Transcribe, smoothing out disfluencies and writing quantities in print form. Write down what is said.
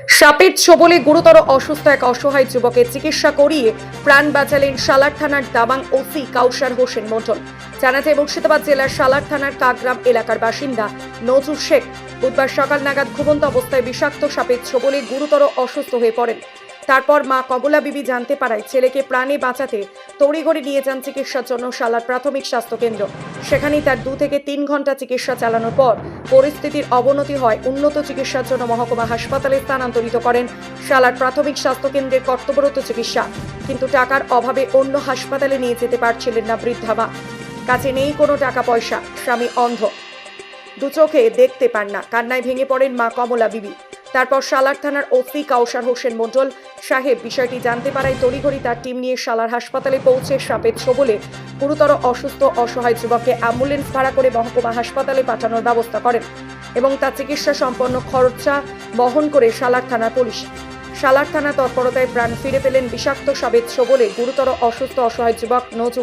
সাপের ছোবলে গুরুতর অসুস্থ এক অসহায় যুবকের চিকিৎসা করিয়ে প্রাণ বাঁচালেন সালার থানার দাবাং ওসি কাউসার হোসেন মন্ডল। জানা যায় মুর্শিদাবাদ জেলার সালার থানার কাকগ্রাম এলাকার বাসিন্দা নজরুল শেখ বুধবার সকাল নাগাদ ঘুমন্ত অবস্থায় বিষাক্ত সাপের ছোবলে গুরুতর অসুস্থ হয়ে পড়েন। তারপর মা কমলা বিবি জানতে পারায় ছেলেকে প্রাণে বাঁচাতে তড়িঘড়ি নিয়ে যান চিকিৎসার জন্য সালার প্রাথমিক স্বাস্থ্য কেন্দ্র। সেখানেই তার 2 থেকে 3 ঘন্টা চিকিৎসা চালানোর পর পরিস্থিতির অবনতি হয়। উন্নত চিকিৎসার জন্য মহকুমা হাসপাতালে স্থানান্তরিত করেন সালার প্রাথমিক স্বাস্থ্য কেন্দ্রের কর্তব্যরত চিকিৎসা। কিন্তু টাকার অভাবে অন্য হাসপাতালে নিয়ে যেতে পারছিলেন না বৃদ্ধা মা। কাছে নেই কোনো টাকা পয়সা, স্বামী অন্ধ, দু চোখে দেখতে পান না। কান্নায় ভেঙে পড়েন মা কমলা বিবি। তারপর সালার থানার ওসি কাউসার হোসেন মন্ডল সাহেব বিষয়টি জানতে পারায় তড়িঘড়ি তার টিম নিয়ে সালার হাসপাতালে পৌঁছে সাপের ছোবলে গুরুতর অসুস্থ অসহায় যুবককে অ্যাম্বুলেন্স ভাড়া করে মহকুমা হাসপাতালে পাঠানোর ব্যবস্থা করেন এবং তার চিকিৎসা সম্পন্ন খরচা বহন করে সালার থানার পুলিশ। সালার থানা তৎপরতায় প্রাণ ফিরে পেলেন বিষাক্ত সাপের ছোবলে গুরুতর অসুস্থ অসহায় যুবক নজরুল